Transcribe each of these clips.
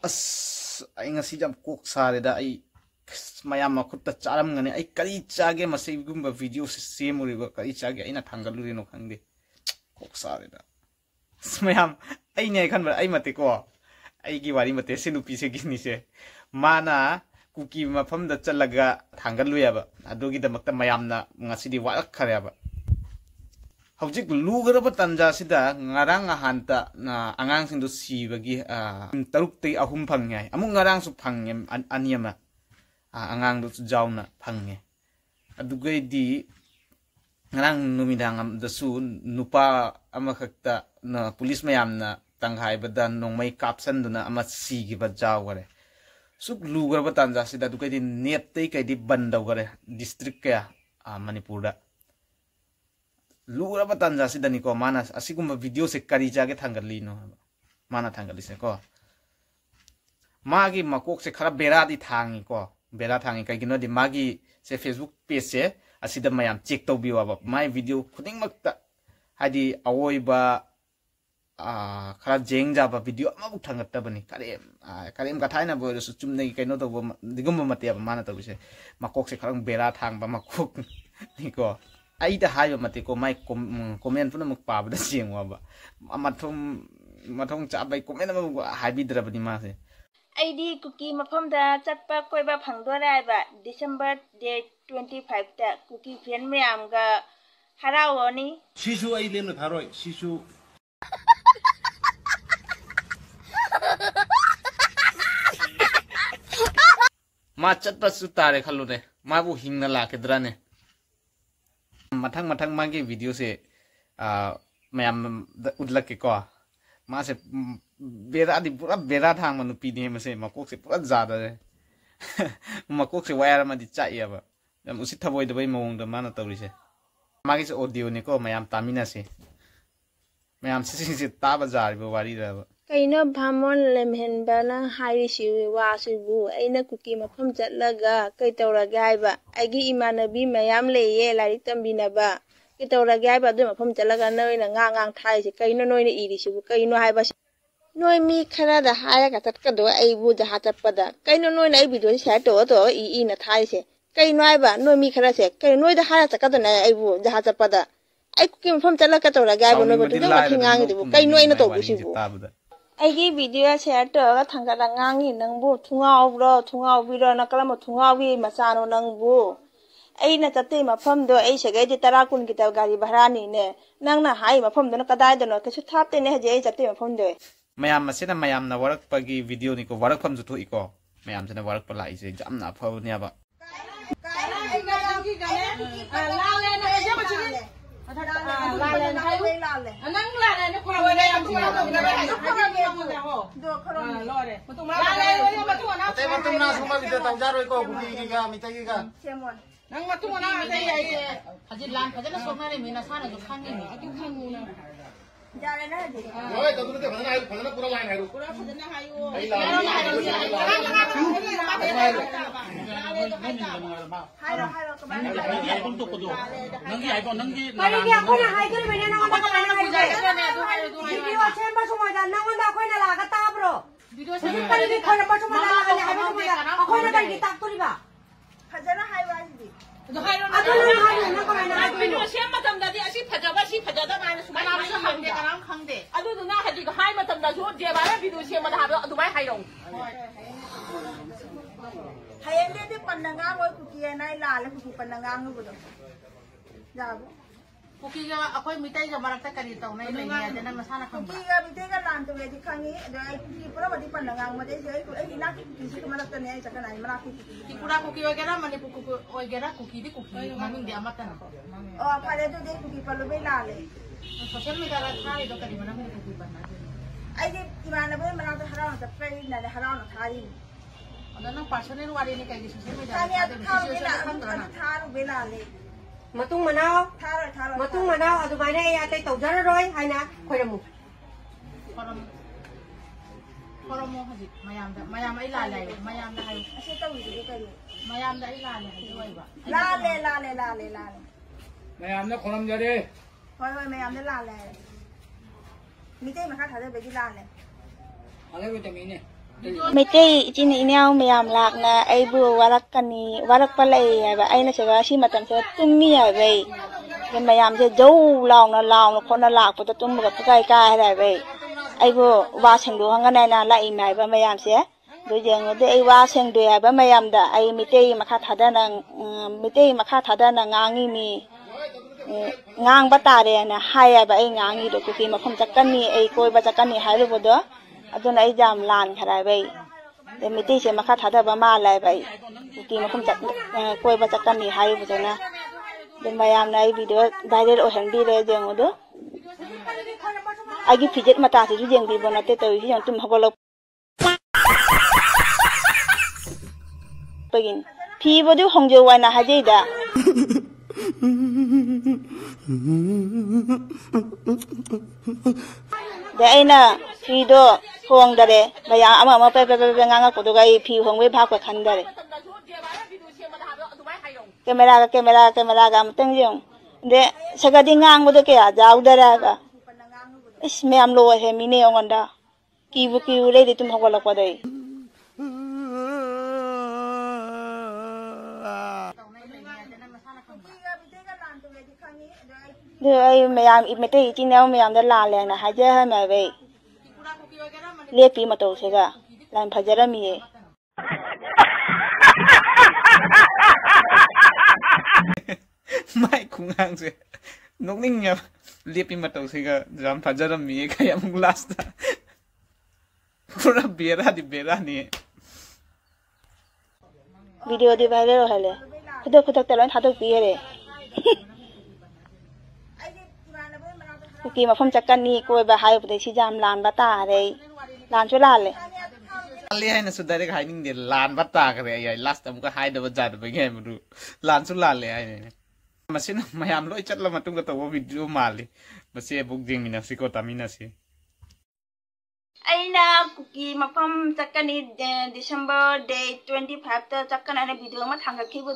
As ay ngasi jam kok sare da ay mayam makutta charam ngani ay kari chage masay gumba video semuri ba kari chage ay na tanggaluri no khangde kok sare da mayam ay ne khan ba ay mate ko ay gi wari mate se nupi se gini se mana kuki mafam da chalaga tanggallu ya ba adogi da makta mayam na ngasi di warak khare ba Hawjik lugaraba tanja sida ngarang hanta na angang sing do sibagi taruk tay ahum phangngai amung ngarang su phangye aniama angang do jawna phangye adugay di ngarang numidang am da su nupa amakhakta na police mayam na tanghai badan nong may caption do na ama sigi ba jaware suk lugaraba tanja sida dugay di net tay kay di bandaw gare district kaya Manipur da Lura ba tanja si dani ko mana asigum video se kari jage thangali no mana thangali se ko magi makok se khara bera di thangi ko bera thangi kai gino di magi se Facebook page se asida mayam check to biwa ba my video khuding makta hadi awoi ba khara jengja ba video amabuk thangatta bani karem ka thaina bo su chumne kai no to digum mate ba mana to se makok se khara bera thang ba makok ni ko ai da hayo mate ko mai comment puna muk pa ba singwa ba mathong cha bai comment ma habi dra bani ma se ai di kuki mafam da chatpa koi ba phangdo rai ba December date 25 ta kuki friend mayam ga harawoni sisu ai lem na tharoi sisu ma chatpa su tare khalu ne ma bu hingna la ke dra ne Matang magi video se mayam udlak ke ko ma se bera di pura bera thang manu pi ne se makok se pura jada re makok se wire ma di cha ya ba jam usi thaboi de bai mong da mana tawri se magi se audio ne ko mayam tamina se mayam se ta ba jar ba wari ra ba kaino bhamon lemhen bana hairi si wa sibu aina kuki mafam chatlaga kai tawra gai ba agi imanabi mayam le ye lari tambina ba kai tawra gai ba du mafam chatlaga noi na ngang thai se kaino noi ne iri sibu kaino hai ba noi mi khara da haya ka tat ka do ai bu jaha chat pada kaino noi na ai video share to i na thai se kaino ai ba noi mi khara se kai noi da haya ta ka do na ai bu jaha chat pada ai kuki mafam chatlaga tawra gai ba noi ba du ma thingang de bu kaino ai na to bu sibu Aigi video share to ga thanga da ngangi nangbu thungao biro na kala mo thungao wi masano nangbu ai na tate mafam do ai segai di tara kun kita gari bharani ne nang na hai mafam do na kadai do no kesu thapte ne je ai jate mafam do mayam masina mayam na warak pagi video ni ko warak pham ju thu iko mayam sina warak pala ise jam na phau ne ba Hayende pandangang oi kuki nai lale kuki pandangang nu bodo. Jabo. Kuki ga akoi mitai ga marakta kari tau nai nai ya jana masana khang. Kuki ga mitai ga lan tu le di khangi dai kuki pura badi pandangang ma dai jai ai ina ki kuki si marakta ne ai chaka nai maraki kuki. Ki pura kuki wagera mani kuki wagera kuki di kuki maming di amata na. Oh pare tu dai kuki palu be lale. Social media ra thari do kari mana mani kuki panna. Ai di imana be mana tu harau na pai na le harau na thari. Ada nang personal wari ni kai di social media. Kami ada thau be la tharu be lale. Matung manau matung manau adu mai nei atai tau jara roi haina khoiramu khoromo haji mayam ai la lai mayam da hai Ase tau ni kai. mayam da ai la lai hai ba Lale. mayam na khoram jare Hoi mayam de lale. Mitai ma kha thade be di lale. ale ko tami ne Mete ini mayam lakna aibu warak palai ba aina sega si matam se tummi ya bai gen mayam se jau laung na khona lak pu tum ga kai kai da bai aibu wa seng do hanga na la imai ba mayam se do jeng de ai wa seng do ya ba mayam da ai mete makha thada na ngangi mi ngang ba tare na haya ba ai ngangi do ki makhom chakani ai koi ba chakani hairu bodo aduna ai jam lan khara bai de miti se makha thada ba ma lai bai ki makhum chak koi ba chakkan ni hai bu na de mayam nai video viral o hen bi le jeng odo agi fijet mata se ju jeng bi bona te to hi jang tum hagolo pagin phi bodu hongjo wa na hajei da de aina phi do hong dare baya ama pe nganga ko do gai phi hong we bha ko khan dare camera ga mteng jong de sagadi ngang bodo ke a jaw dara ga is me am lo he mine ongonda ki le de tum hogol ko dai de ai mayam imete chinel mayam da la le na ha je ha ma bai le pi ma to se ga lan phajara mi e mai kungang se nokning nya le pi ma to se ga jam phajara mi e kaya mung last da pura bera ni video di viral ho le khudak talon thadok pi re ki ma phom chakkan ni koi ba hai bu de si jam lan ba ta re lan chu la le ali hai na su direct hiding de lan ba ta kare ai last am ka hide ba ja ba nge mu lan su la le ai ne masin mayam loi chat la matung ka to video mali mase buk jing mina si ko tamina si aina kuki mafam chakani December day 25 ta chakkan ana video ma thanga ki bu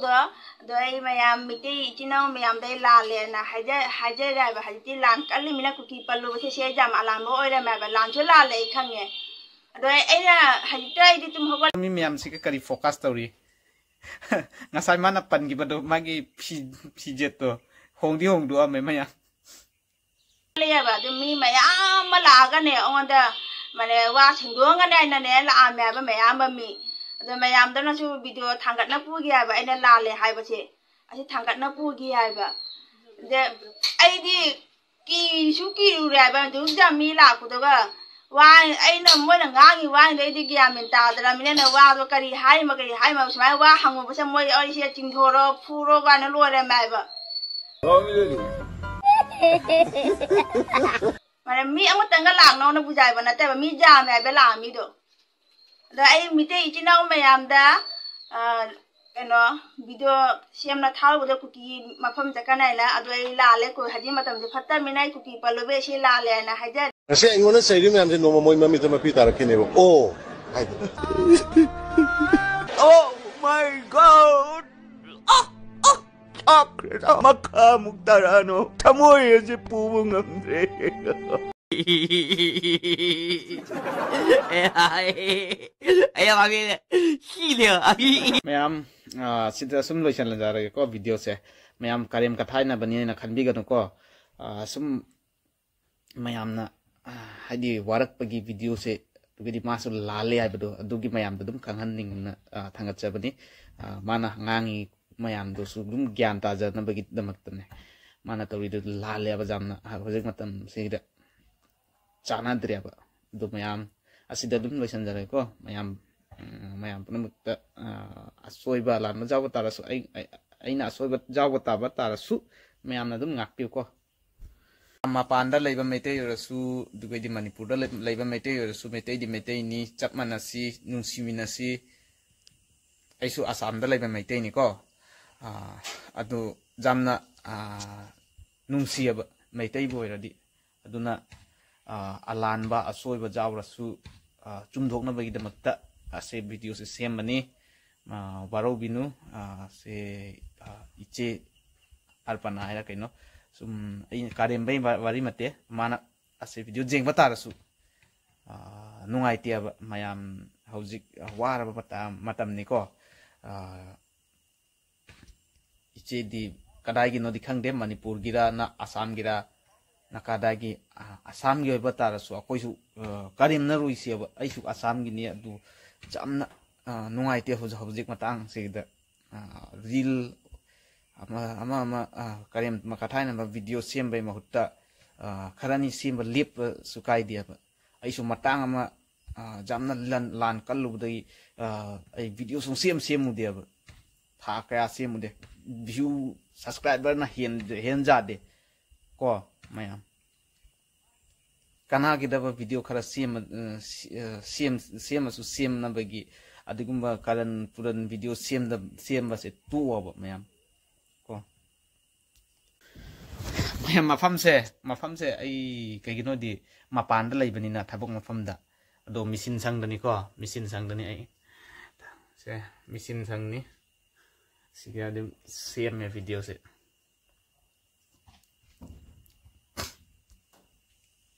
do ai mayam miti ichinaw mayam dai la le na haja ra ba haji lan kalli mina kuki pallu se se jam alam bo oi ra ma ba lan chu la le khange do ai na haji trai di tum hogol mi mayam si ka kari focus tawri ngasai mana pan gi bado magi phi jet to hong du ame maya le ya ba du mi mayam ma la ga ne on da mane wa chingdo nga na ne la ame ba mayam ba mi do mayam da na su video thangat na pu gi ba ai na la le hai ba che asi thangat na pu gi ai ba de ai di ki su ki ru ra ba du ja mi la ku do ga wa ai na mo na nga gi wa de di gi amen ta da mi na wa do kari hai ma sai wa hang mo ba sa mo ai se ching tho ro pu ro ga na lo re mai ba mane mi amutang ga lang no na bujai ba na te ba mi jam na be la mi do da ai mi te ichinaw mayam da eno video siam na thal bodo kuki mafam jakanai na adu ai la le ko haji matam je phatta minai kuki palobe si la le na haja ase ingona sairi me amje no moi mami to mapi tar kine oh hai oh my god akre makha muktarano tamoy je pubung amre ay magi hilya mayam sida sum loisan la jare ko video se mayam karim ka thaina bani na khanbi ga ko sum mayam na hadi warak pagi video se tugidi masul lale ai bado adugi mayam dum kanghan ning na thangat chabani mana ngangi mayam do su dum gyan ta ja na bagi damak tane mana tawri do lale ba jamna hojek matam se da chana dre ba do mayam asida dum loisan jare ko mayam punamukta asoi ba lan ma jaw ta rasu aina asoi ba jaw ta ba ta rasu mayam na dum ngak pi ko mapanda leiba mete yorasu dugai di manipur da leiba mete yorasu mete di mete ni chap manasi nungsi minasi aisu asam da leiba mete ni ko adu jamna nungsi aba mete boiradi aduna alanba asoi ba jaw rasu chumdokna bagi damakta ase video se sembani waro binu se iche arpana haira kaino sum ai karem bai wari mate mana ase video jeng batara su nungai tia mayam hauzik waraba matam ni ko iche di kadai gi no di khangde Manipur gira na Assam gira na kadai gi Assam gi ba tar su akoi su karim na rui se ai su Assam gi ni adu jamna nungai te hauzik matang se da reel ama karim makathai na video sem bai mahutta kharani sem lip sukai dia ba ai su matang ama jamna lan kallu dai ai video sung sem mu dia ba tha kaya sem mu de view subscriber na hen ja de ko mayam kana gi da video khara sem su sem na bagi adigumba karan puran video sem ba se tu ba mayam ko mayam mafam se ai kaigino di mapan da laibani na thabok mafam da ado machine sang dani ko machine sang dani ai se machine sang ni siga dem sem me video se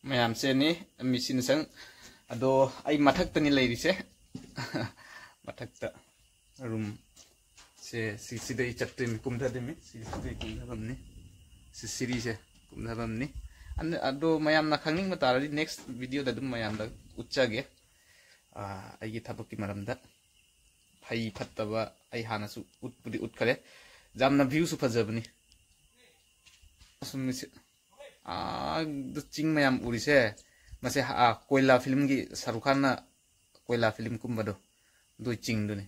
mayam se ni machine sang ado ai mathak tani lairi se mathak ta room se sida I chatte mi kumda de mi sida kumda bam ni siri se kumda bam ni ado mayam na khangning ma tarari next video da dum mayam da uchage ai gi thabaki maram da phai phattaba ai hana su utpudi utkare jamna view su phajabani summi du ching mayam uri se mase koila film gi Shahrukh Khan na koila film kumbado du ching du ni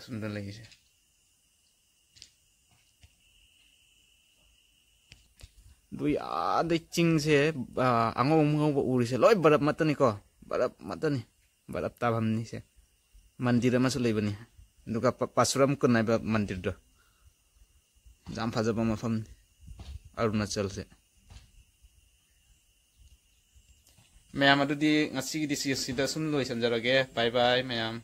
sundar lagi se dui ada ching se angong uri se loi barap matani ko barap tabam ni se mandir ma sulai bani duka pasuram kunai ba mandir do jam phajaba mafam Arunachal se mayam adu di ngasi di sida sun loi samjarage bye bye mayam